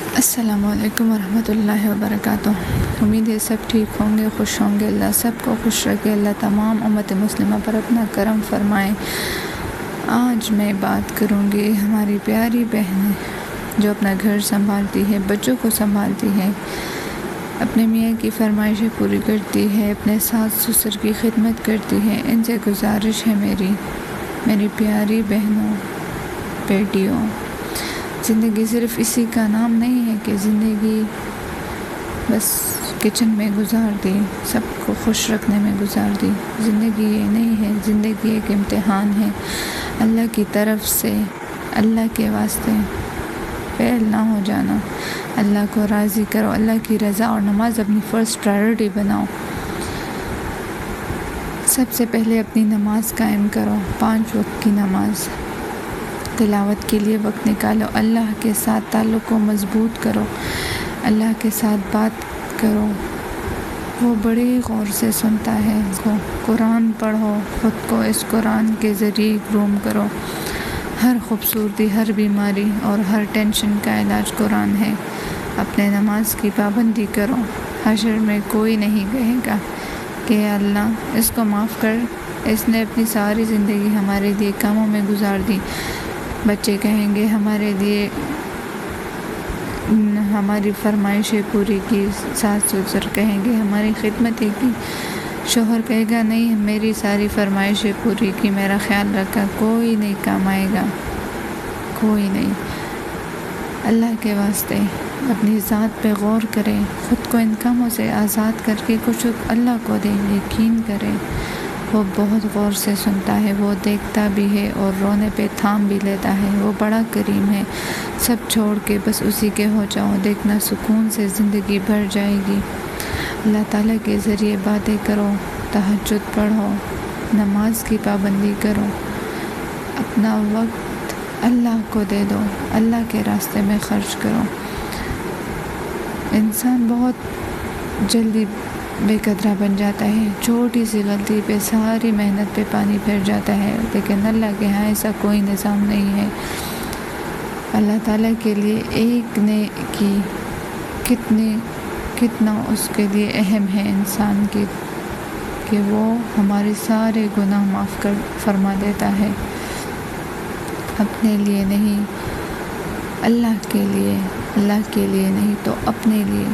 السلام علیکم ورحمۃ اللہ وبرکاتہ۔ امید ہے سب ٹھیک ہوں گے، خوش ہوں گے۔ اللہ سب کو خوش رکھے، اللہ تمام امت مسلمہ پر اپنا کرم فرمائے۔ آج میں بات کروں گی ہماری پیاری بہن جو اپنا گھر سنبھالتی ہے، بچوں کو سنبھالتی ہے، اپنے میاں کی فرمائشیں پوری کرتی ہے، اپنے ساس سسر کی خدمت کرتی ہے۔ ان سے گزارش ہے میری پیاری بہنوں، بیٹیوں، زندگی صرف اسی کا نام نہیں ہے کہ زندگی بس کچن میں گزار دی، سب کو خوش رکھنے میں گزار دی۔ زندگی یہ نہیں ہے، زندگی ایک امتحان ہے اللہ کی طرف سے۔ اللہ کے واسطے فیل نہ ہو جانا، اللہ کو راضی کرو، اللہ کی رضا اور نماز اپنی فرسٹ پرائیورٹی بناؤ۔ سب سے پہلے اپنی نماز قائم کرو، 5 وقت کی نماز، تلاوت کے لیے وقت نکالو، اللہ کے ساتھ تعلق کو مضبوط کرو، اللہ کے ساتھ بات کرو، وہ بڑے غور سے سنتا ہے۔ قرآن پڑھو، خود کو اس قرآن کے ذریعے گروم کرو۔ ہر خوبصورتی، ہر بیماری اور ہر ٹینشن کا علاج قرآن ہے۔ اپنے نماز کی پابندی کرو۔ حشر میں کوئی نہیں کہے گا کہ اللہ اس کو معاف کر، اس نے اپنی ساری زندگی ہمارے لیے کاموں میں گزار دی۔ بچے کہیں گے ہمارے لیے ہماری فرمائشیں پوری کی، ساس سسر کہیں گے ہماری خدمتیں کی، شوہر کہے گا نہیں میری ساری فرمائشیں پوری کی، میرا خیال رکھا۔ کوئی نہیں کام آئے گا، کوئی نہیں۔ اللہ کے واسطے اپنی ذات پہ غور کریں، خود کو ان کاموں سے آزاد کر کے کچھ اللہ کو دیں۔ یقین کریں وہ بہت غور سے سنتا ہے، وہ دیکھتا بھی ہے اور رونے پہ تھام بھی لیتا ہے۔ وہ بڑا کریم ہے۔ سب چھوڑ کے بس اسی کے ہو جاؤ، دیکھنا سکون سے زندگی بھر جائے گی۔ اللہ تعالیٰ کے ذریعے باتیں کرو، تہجد پڑھو، نماز کی پابندی کرو، اپنا وقت اللہ کو دے دو، اللہ کے راستے میں خرچ کرو۔ انسان بہت جلدی بے قدرہ بن جاتا ہے، چھوٹی سی غلطی پہ ساری محنت پہ پانی پھیر جاتا ہے، لیکن اللہ کے ہاں ایسا کوئی نظام نہیں ہے۔ اللہ تعالیٰ کے لیے ایک نیکی کتنا اس کے لیے اہم ہے انسان کی، کہ وہ ہمارے سارے گناہ معاف فرما دیتا ہے۔ اپنے لیے نہیں، اللہ کے لیے نہیں تو اپنے لیے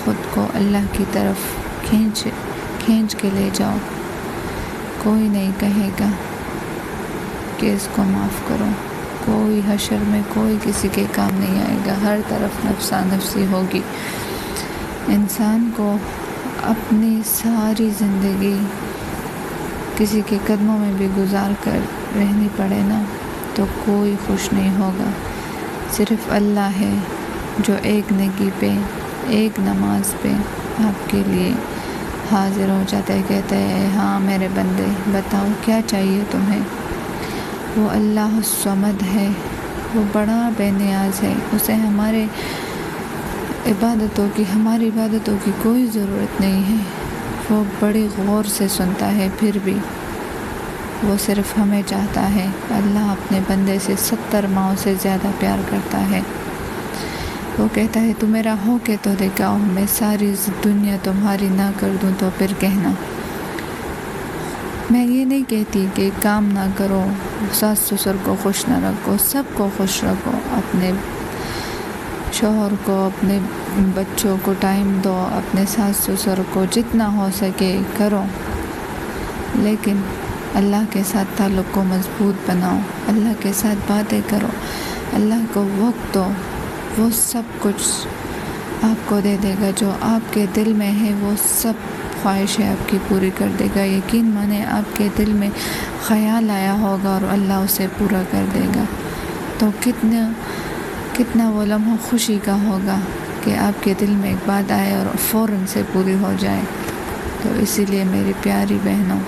خود کو اللہ کی طرف کھینچ کے لے جاؤ۔ کوئی نہیں کہے گا کہ اس کو معاف کرو، کوئی حشر میں کوئی کسی کے کام نہیں آئے گا، ہر طرف نفسا نفسی ہوگی۔ انسان کو اپنی ساری زندگی کسی کے قدموں میں بھی گزار کر رہنی پڑے نا تو کوئی خوش نہیں ہوگا۔ صرف اللہ ہے جو ایک نیکی پہ، ایک نماز پہ آپ کے لیے حاضر ہو جاتا ہے، کہتا ہے ہاں میرے بندے بتاؤ کیا چاہیے تمہیں۔ وہ اللہ الصمد ہے، وہ بڑا بے نیاز ہے، اسے ہماری عبادتوں کی کوئی ضرورت نہیں ہے۔ وہ بڑے غور سے سنتا ہے، پھر بھی وہ صرف ہمیں چاہتا ہے۔ اللہ اپنے بندے سے 70 ماؤں سے زیادہ پیار کرتا ہے۔ وہ کہتا ہے تو میرا ہو کے تو دکھاؤ، میں ساری دنیا تمہاری نہ کر دوں تو پھر کہنا۔ میں یہ نہیں کہتی کہ کام نہ کرو، ساس سسر کو خوش نہ رکھو، سب کو خوش رکھو، اپنے شوہر کو، اپنے بچوں کو ٹائم دو، اپنے ساس سسر کو جتنا ہو سکے کرو، لیکن اللہ کے ساتھ تعلق کو مضبوط بناؤ، اللہ کے ساتھ باتیں کرو، اللہ کو وقت دو۔ وہ سب کچھ آپ کو دے دے گا، جو آپ کے دل میں ہے وہ سب خواہشیں آپ کی پوری کر دے گا۔ یقین مانے آپ کے دل میں خیال آیا ہوگا اور اللہ اسے پورا کر دے گا، تو کتنا وہ لمحہ خوشی کا ہوگا کہ آپ کے دل میں ایک بات آئے اور فوراً سے پوری ہو جائے۔ تو اسی لیے میری پیاری بہنوں،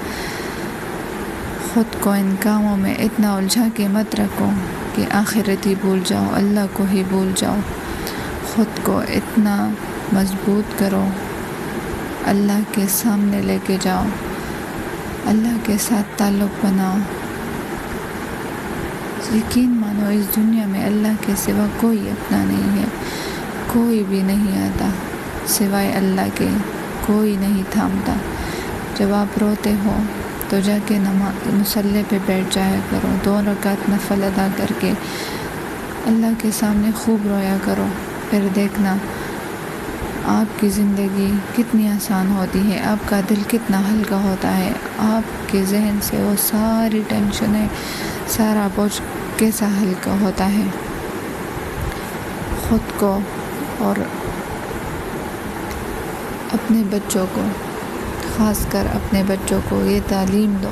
خود کو ان کاموں میں اتنا الجھا کے مت رکھو کہ آخرت ہی بھول جاؤ، اللہ کو ہی بھول جاؤ۔ خود کو اتنا مضبوط کرو، اللہ کے سامنے لے کے جاؤ، اللہ کے ساتھ تعلق بناؤ۔ یقین مانو اس دنیا میں اللہ کے سوا کوئی اپنا نہیں ہے، کوئی بھی نہیں آتا سوائے اللہ کے، کوئی نہیں تھامتا۔ جب آپ روتے ہو تو جا کے مصلی پہ بیٹھ جایا کرو، 2 رکعت نفل ادا کر کے اللہ کے سامنے خوب رویا کرو، پھر دیکھنا آپ کی زندگی کتنی آسان ہوتی ہے، آپ کا دل کتنا ہلکا ہوتا ہے، آپ کے ذہن سے وہ ساری ٹینشنیں، سارا بوجھ کیسا ہلکا ہوتا ہے۔ خود کو اور اپنے بچوں کو، خاص کر اپنے بچوں کو یہ تعلیم دو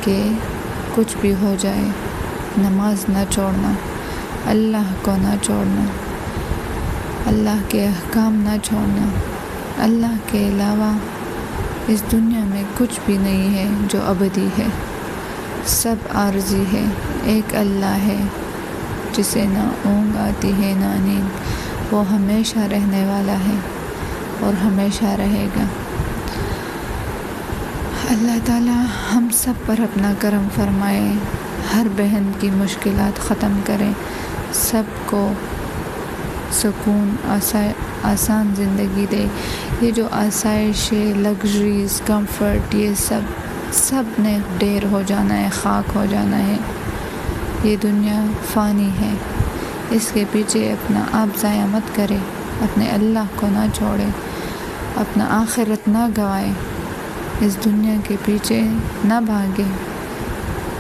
کہ کچھ بھی ہو جائے نماز نہ چھوڑنا، اللہ کو نہ چھوڑنا، اللہ کے احکام نہ چھوڑنا۔ اللہ کے علاوہ اس دنیا میں کچھ بھی نہیں ہے جو ابدی ہے، سب عارضی ہے۔ ایک اللہ ہے جسے نہ اونگ آتی ہے نہ نیند، وہ ہمیشہ رہنے والا ہے اور ہمیشہ رہے گا۔ اللہ تعالی ہم سب پر اپنا کرم فرمائے، ہر بہن کی مشکلات ختم کرے، سب کو سکون آسان زندگی دے۔ یہ جو آسائش، لگژریز، کمفرٹ، یہ سب نے ڈیر ہو جانا ہے، خاک ہو جانا ہے۔ یہ دنیا فانی ہے، اس کے پیچھے اپنا آپ ضائع مت کرے، اپنے اللہ کو نہ چھوڑے، اپنا آخرت نہ گوائے، اس دنیا کے پیچھے نہ بھاگے۔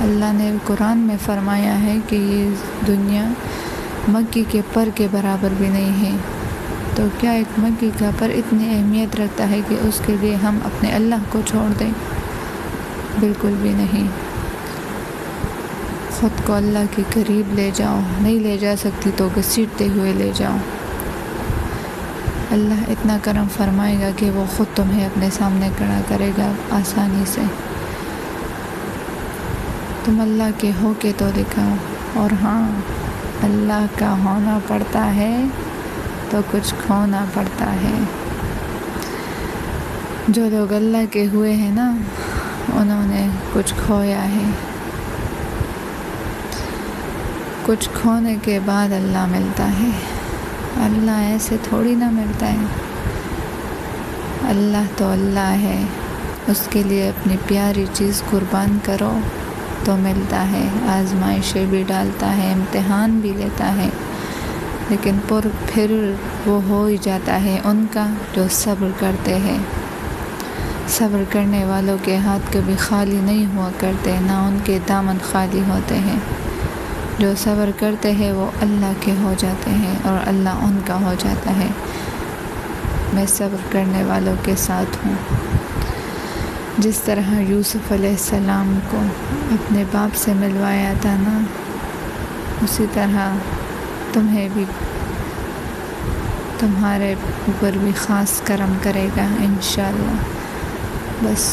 اللہ نے قرآن میں فرمایا ہے کہ یہ دنیا مکی کے پر کے برابر بھی نہیں ہے، تو کیا ایک مکی کا پر اتنی اہمیت رکھتا ہے کہ اس کے لیے ہم اپنے اللہ کو چھوڑ دیں؟ بالکل بھی نہیں۔ خود کو اللہ کے قریب لے جاؤ، نہیں لے جا سکتی تو گھسیٹتے ہوئے لے جاؤ۔ اللہ اتنا کرم فرمائے گا کہ وہ خود تمہیں اپنے سامنے کھڑا کرے گا آسانی سے۔ تم اللہ کے ہو کے تو دکھاؤ، اور ہاں اللہ کا ہونا پڑتا ہے تو کچھ کھونا پڑتا ہے۔ جو لوگ اللہ کے ہوئے ہیں نا، انہوں نے کچھ کھویا ہے، کچھ کھونے کے بعد اللہ ملتا ہے۔ اللہ ایسے تھوڑی نہ ملتا ہے، اللہ تو اللہ ہے، اس کے لیے اپنی پیاری چیز قربان کرو تو ملتا ہے۔ آزمائشیں بھی ڈالتا ہے، امتحان بھی لیتا ہے، لیکن پھر وہ ہو ہی جاتا ہے ان کا جو صبر کرتے ہیں۔ صبر کرنے والوں کے ہاتھ کبھی خالی نہیں ہوا کرتے، نہ ان کے دامن خالی ہوتے ہیں۔ جو صبر کرتے ہیں وہ اللہ کے ہو جاتے ہیں اور اللہ ان کا ہو جاتا ہے۔ میں صبر کرنے والوں کے ساتھ ہوں۔ جس طرح یوسف علیہ السلام کو اپنے باپ سے ملوایا تھا نا، اسی طرح تمہیں بھی، تمہارے اوپر بھی خاص کرم کرے گا انشاءاللہ۔ بس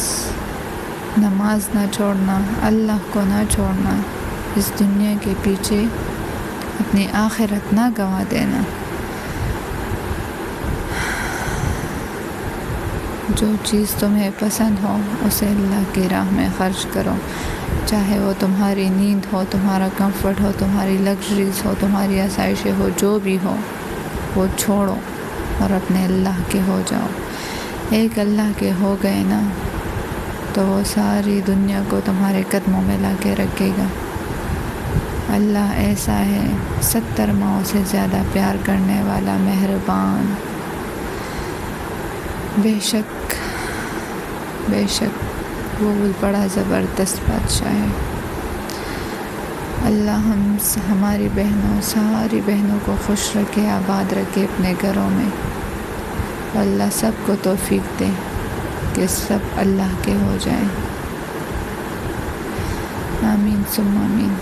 نماز نہ چھوڑنا، اللہ کو نہ چھوڑنا، اس دنیا کے پیچھے اپنی آخرت نہ گنوا دینا۔ جو چیز تمہیں پسند ہو اسے اللہ کی راہ میں خرچ کرو، چاہے وہ تمہاری نیند ہو، تمہارا کمفرٹ ہو، تمہاری لگژریز ہو، تمہاری آسائشیں ہو، جو بھی ہو وہ چھوڑو اور اپنے اللہ کے ہو جاؤ۔ ایک اللہ کے ہو گئے نا تو وہ ساری دنیا کو تمہارے قدموں میں لا کے رکھے گا۔ اللہ ایسا ہے، 70 ماؤں سے زیادہ پیار کرنے والا، مہربان۔ بے شک وہ بڑا زبردست بادشاہ ہے۔ اللہ ہماری بہنوں، ساری بہنوں کو خوش رکھے، آباد رکھے اپنے گھروں میں۔ اللہ سب کو توفیق دے کہ سب اللہ کے ہو جائیں۔ آمین ثم آمین۔